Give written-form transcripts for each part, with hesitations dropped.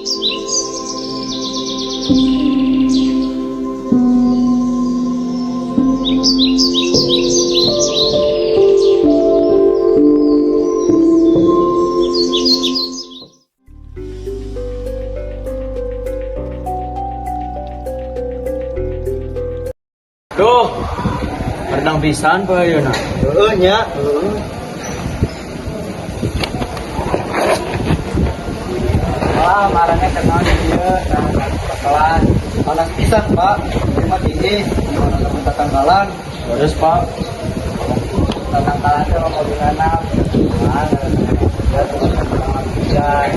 Tuh, rendang pisan po yun ah. Nya. Wah, marahnya kenal dia, bakalan. Panas pisan, Pak. Terima tinggi. Gimana teman tatangkalan? Terus Pak, tatangkalan itu mau gimana?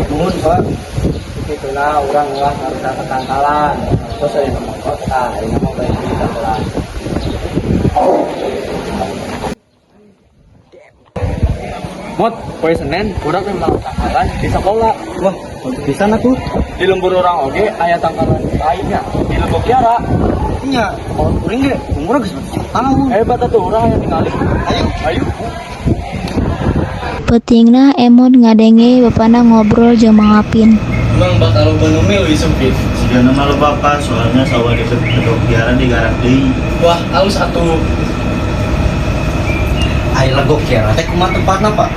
Nuhun, Pak. Itulah orang-orang harus tatangkalan. Terus saya ngomong kota, ini mau bayar di tatangkalan. Mot, poe Senin, kurang memang tangkalan di sekolah. Wah, untuk pisan atuh. Di lembur orang oge aya tangkalan lainnya. Di lembur kiara. Nya, mau kuring ge, umur geus tahu. Hebat atuh orang yang tinggalin. Ayo. Ayo. Petingna Emon ngadenge bapana ngobrol jeung Mang Apin. Emang bakal loba mil isupin. Siga nama lo bapak, soalnya sawah deket kedok biaran digarap deui. Wah, halus atuh. Ayo legok kiara teh kumaha tempatna, Pak?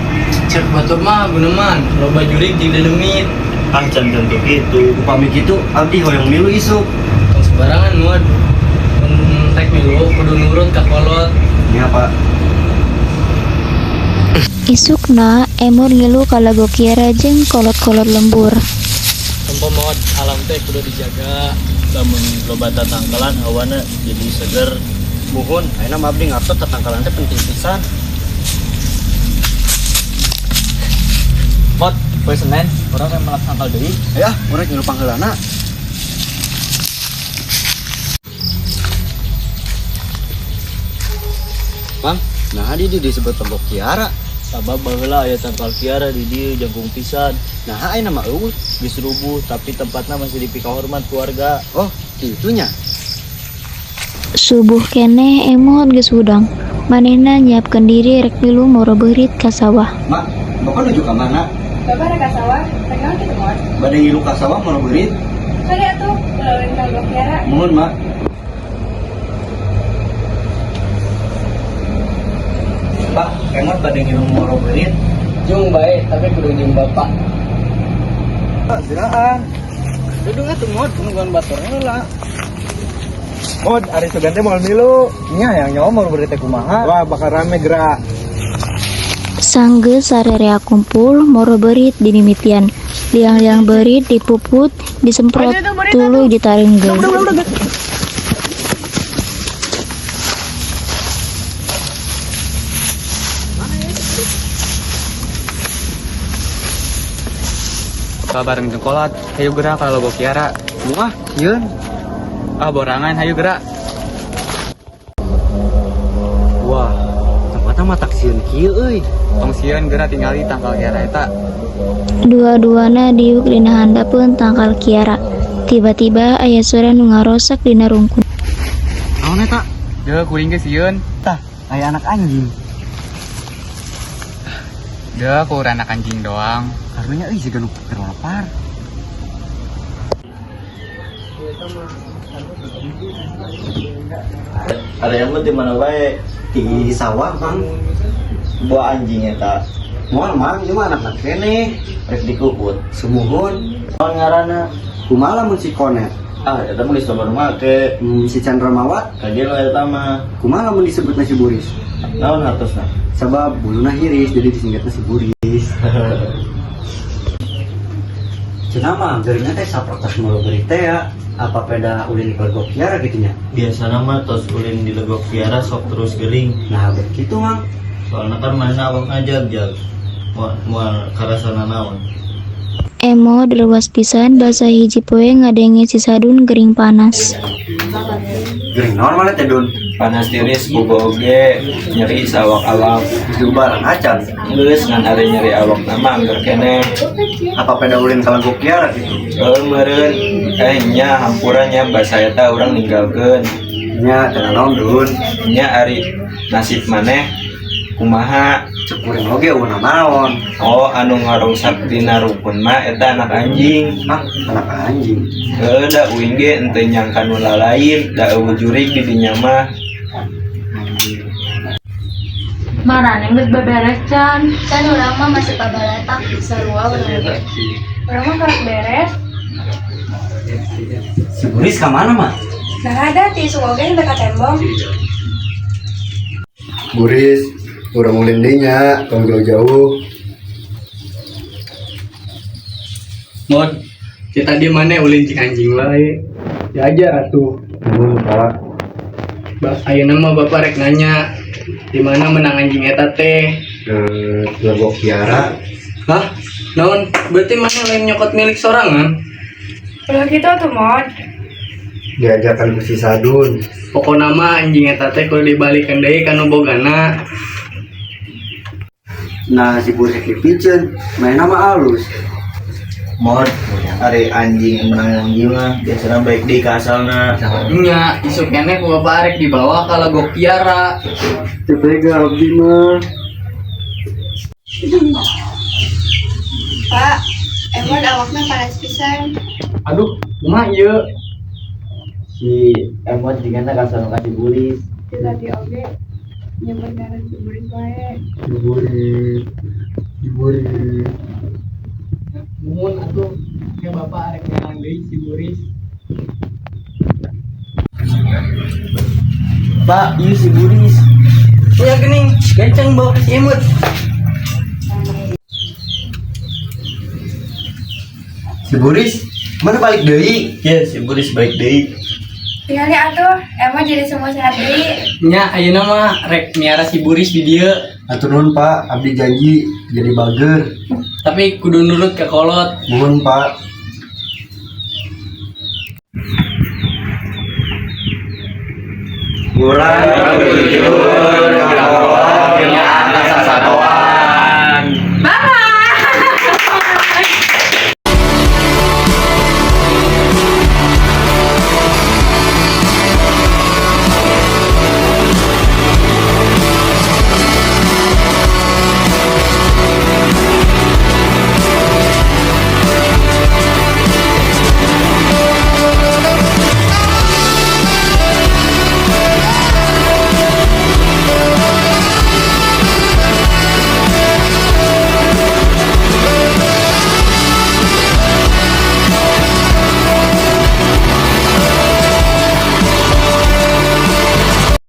Cek batur mah guneman, loba jurig jeung dedemit. Ah can tentu gitu. Upami kitu abdi hoyong milu isuk. Tong sembarangan mod. Mun tek milu kudu nurut ka kolot. Nya, Pak. Isukna Emon ngilu ka lago Kiara jeung kolot-kolot lembur. Tempo mod alam teh kudu dijaga. Lamun loba tatangkalan hawana jadi seger. Muhun, ayeuna mah abdi ngartos tatangkalan teh penting pisan. Mod, poe Senin, orang yang melak tangkal deui. Aya, urang ngilu pangheulana. Bang, nah di disebut tembok kiara. Sabab baheula aya tangkal kiara di dieu jangkung pisan. Nah, ayeuna mah eueuh. Geus rubuh tapi tempatna masih dipika hormat keluarga. Oh, kitunya. Subuh keneh Emon geus udang. Manehna nyiapkeun diri rek milu moro beurit ka sawah. Mak, bapak nuju ka mana? Bapak ada ka sawah, pengen kita mau. Bade ngilu ka sawah mau beurit. Kali atuh, lawan kanggo Kiara. Muhun, Mak. Pak, emot bade ngilu mau beurit. Jung bae, tapi kudu jeung bapak. Pak, siraan. Dudu atuh mod, nungguan batur heula. Mod, ari sugan teh moal milu. Nya yang nyawa mau beurit teh kumaha? Wah, bakal rame gerak. Sanggeus sarerea kumpul moro beurit di mimitian. Liang-liang beurit dipuput, disemprot, tuluy ditareunggeun. Bareng jeung kolot, hayu gerak ka logo Kiara. Muah, sieun. Ah, borangan hayu gerak. Wah, tempatna mah tak sieun kieu euy. Tong sieun gerak tinggali tangkal Kiara eta. Dua-duana diuk dina handapeun tangkal Kiara. Tiba-tiba aya suara nu ngarosak dina rungkun. Naon eta? Deu kuring ge sieun. Tah, aya anak anjing. Deu ku anak anjing doang. Karunya euy siga nu keur lapar. Ada yang lu di mana bae? Di sawah, Bang. Buah anjing eta. Moal mang ieu mah anak keneh. Rek dikukut. Sumuhun. Naon ngaranna? Kumaha lamun si Konet? Ah, eta mah geus sabar make. Si Chandra Mawat. Kajian eta mah. Kumaha lamun disebutna si Buris? Naon hartosna? Sabab buluna hiris jadi disingkatna si Buris. Cenah mah geurinya teh saprotas mulu beurit teh ya. Apa peda ulin ke legok Kiara gitunya? Biasana mah tos ulin di legok Kiara sok terus geuling. Nah, begitu Mang. Soalnya kan mana awak ngajak-jak. Moal karasana naon. Emo dilewas pisan basa hiji poe ngadenge si Sadun gering panas. Gering naon mana teh Dun? Panas tiris bobo oge, nyeri sawak awak. Jubaran acan. Geus ngan ari nyeri awak nama anggar keneh. Apa peda ulin ke legok Kiara gitu? Meureun nya hampurannya basa eta urang ninggalkeun. Nya teh naon Dun? Nya ari nasib maneh kumaha Cek urang oge eueuh naon. oh anu ngarongsak dina rukun mah eta anak anjing Ah, anak anjing. da uing ge ente nyangka nu lain da eueuh jurig di dinya mah Marane geus beberes can. Kan urang mah masih pabalatak sarua urang ge. Urang mah karek beres. Si Buris ka mana mah? Nah ada ti suoge yang dekat tembok. Buris, urang ulin deui nya, tong jauh-jauh. Mod, kita di mana ulin cik anjing wae. Diajar atuh. Nuhun, Pak. Ayeuna mah bapak rek nanya di mana menang anjing eta teh. Legok Kiara. Hah? Naon? Berarti mana lain nyokot milik sorangan? Kalau gitu tuh mod. Diajakan ku si Sadun. Pokona mah anjing eta teh kudu dibalikan deui ka nu bogana. Nah, si Buris dipicen, main nama alus. mod ari anjing menang anjing mah biasana baik deui ka asalna Nya, isuk keneh ku bapak rek dibawa ka Legok Kiara. Tepega abdi mah. Pak, emang awakna panas pisan. Aduh, kumaha ieu? si emot digana ka asalna ka si Buris Kita di oge nyebut ngaran si Buris wae. Buris. Mumun atuh, ke bapak rek ngarang deui si Buris. Pak ieu si Buris Ya gening, gancang bawa ke si Emut. Si Buris, mana balik deui? ya si Buris baik deui Tinggalin atuh, emang jadi semua sehat deui. Nya, ayeuna mah rek miara si Buris di dieu, Atur nuhun, Pak, abdi janji jadi bager. tapi kudu nurut ke kolot. Nuhun, Pak. kurang